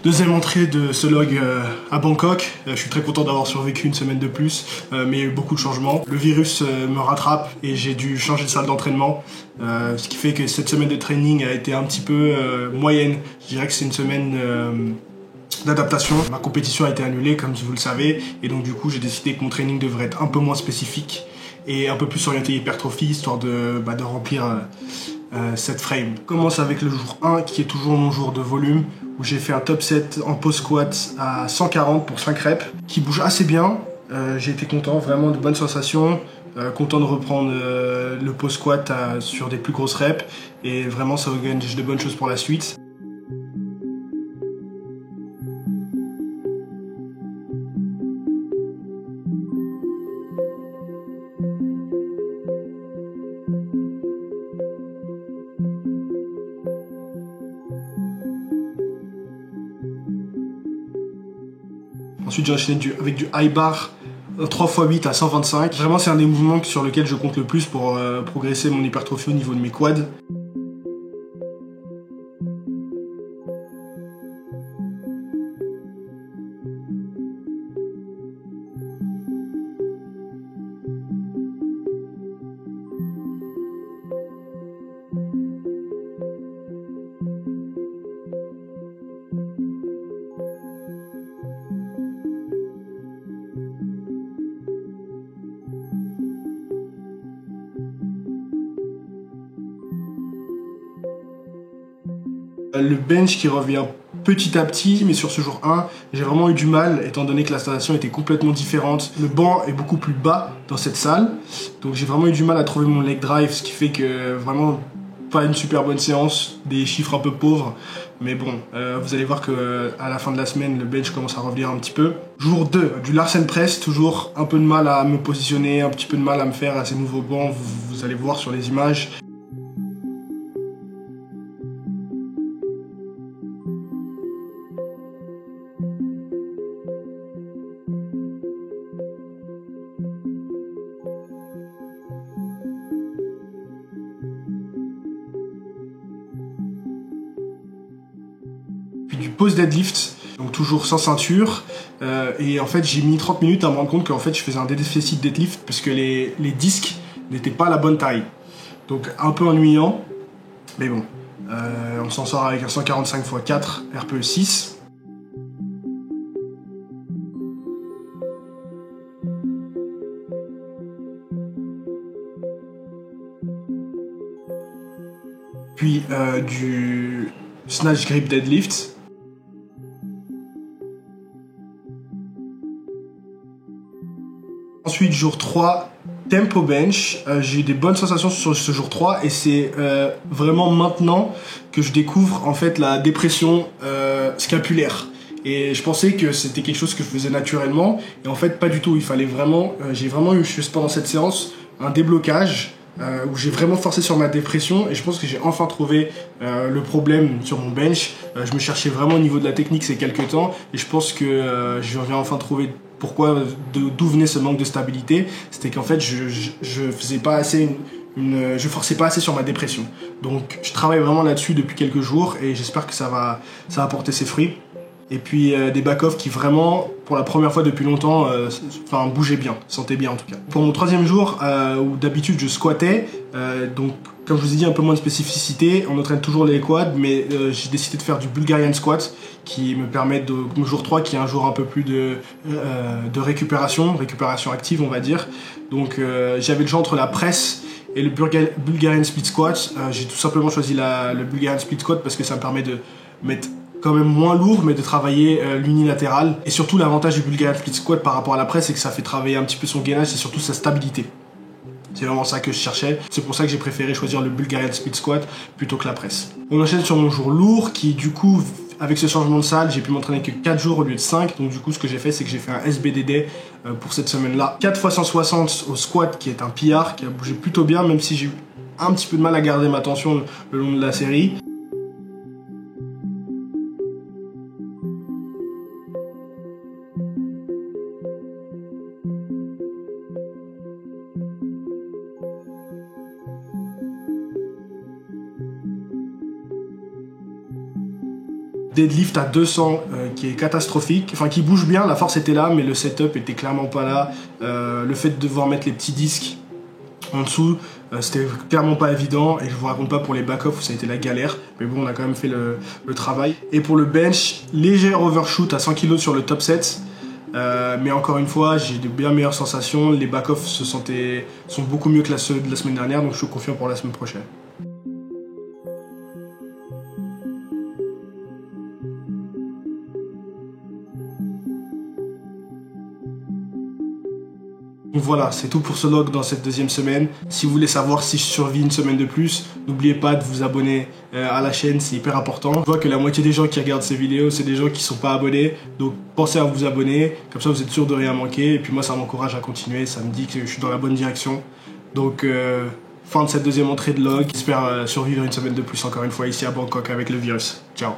Deuxième entrée de ce log à Bangkok. Je suis très content d'avoir survécu une semaine de plus, mais il y a eu beaucoup de changements. Le virus me rattrape et j'ai dû changer de salle d'entraînement, ce qui fait que cette semaine de training a été un petit peu moyenne. Je dirais que c'est une semaine d'adaptation. Ma compétition a été annulée, comme vous le savez, et donc du coup j'ai décidé que mon training devrait être un peu moins spécifique et un peu plus orienté hypertrophie, histoire de remplir cette frame. Je commence avec le jour 1 qui est toujours mon jour de volume, où j'ai fait un top set en pause squat à 140 pour 5 reps, qui bouge assez bien. J'ai été content, vraiment de bonnes sensations, content de reprendre le pause squat sur des plus grosses reps, et vraiment ça engage de bonnes choses pour la suite. Ensuite j'ai enchaîné avec du high bar 3x8 à 125. Vraiment c'est un des mouvements sur lesquels je compte le plus pour progresser mon hypertrophie au niveau de mes quads. Le bench qui revient petit à petit, mais sur ce jour 1, j'ai vraiment eu du mal, étant donné que l'installation était complètement différente. Le banc est beaucoup plus bas dans cette salle, donc j'ai vraiment eu du mal à trouver mon leg drive, ce qui fait que vraiment pas une super bonne séance, des chiffres un peu pauvres, mais bon, vous allez voir que à la fin de la semaine, le bench commence à revenir un petit peu. Jour 2, du Larsen Press, toujours un peu de mal à me positionner, un petit peu de mal à me faire à ces nouveaux bancs, vous allez voir sur les images. Puis du pose deadlift, donc toujours sans ceinture, et en fait j'ai mis 30 minutes à me rendre compte qu'en fait je faisais un déficit deadlift parce que les disques n'étaient pas à la bonne taille. Donc un peu ennuyant, mais bon, on s'en sort avec un 145 x 4 RPE 6. Puis du snatch grip deadlift. Ensuite, jour 3, tempo bench. J'ai eu des bonnes sensations sur ce jour 3 et c'est vraiment maintenant que je découvre en fait la dépression scapulaire. Et je pensais que c'était quelque chose que je faisais naturellement et en fait pas du tout. Il fallait vraiment, j'ai vraiment eu pendant cette séance un déblocage où j'ai vraiment forcé sur ma dépression et je pense que j'ai enfin trouvé le problème sur mon bench. Je me cherchais vraiment au niveau de la technique ces quelques temps et je pense que je viens enfin trouver pourquoi, d'où venait ce manque de stabilité. C'était qu'en fait je faisais pas assez je forçais pas assez sur ma dépression. Donc je travaille vraiment là-dessus depuis quelques jours et j'espère que ça va porter ses fruits. Et puis des back-off qui vraiment, pour la première fois depuis longtemps, bougeaient bien, sentaient bien en tout cas. Pour mon troisième jour, où d'habitude je squattais, donc comme je vous ai dit un peu moins de spécificité, on entraîne toujours les quads, mais j'ai décidé de faire du Bulgarian squat, qui me permet de, mon jour 3 qui est un jour un peu plus de récupération active on va dire. Donc j'avais le choix entre la presse et le Bulgarian split squat. J'ai tout simplement choisi le Bulgarian split squat parce que ça me permet de mettre quand même moins lourd mais de travailler l'unilatéral, et surtout l'avantage du Bulgarian split squat par rapport à la presse c'est que ça fait travailler un petit peu son gainage et surtout sa stabilité. C'est vraiment ça que je cherchais, c'est pour ça que j'ai préféré choisir le Bulgarian split squat plutôt que la presse. On enchaîne sur mon jour lourd qui du coup, avec ce changement de salle, j'ai pu m'entraîner que 4 jours au lieu de 5, donc du coup ce que j'ai fait c'est que j'ai fait un SBDD pour cette semaine là, 4 x 160 au squat qui est un PR qui a bougé plutôt bien même si j'ai eu un petit peu de mal à garder ma tension le long de la série. deadlift à 200 qui est catastrophique, enfin qui bouge bien, la force était là, mais le setup était clairement pas là. Le fait de devoir mettre les petits disques en dessous, c'était clairement pas évident, et je vous raconte pas pour les back-off où ça a été la galère, mais bon, on a quand même fait le travail. Et pour le bench, léger overshoot à 100 kg sur le top set, mais encore une fois, j'ai de bien meilleures sensations, les back-off sont beaucoup mieux que ceux de la semaine dernière, donc je suis confiant pour la semaine prochaine. Donc voilà, c'est tout pour ce log dans cette deuxième semaine. Si vous voulez savoir si je survis une semaine de plus, n'oubliez pas de vous abonner à la chaîne, c'est hyper important. Je vois que la moitié des gens qui regardent ces vidéos, c'est des gens qui ne sont pas abonnés. Donc pensez à vous abonner, comme ça vous êtes sûr de rien manquer. Et puis moi, ça m'encourage à continuer, ça me dit que je suis dans la bonne direction. Donc fin de cette deuxième entrée de log. J'espère survivre une semaine de plus encore une fois ici à Bangkok avec le virus. Ciao.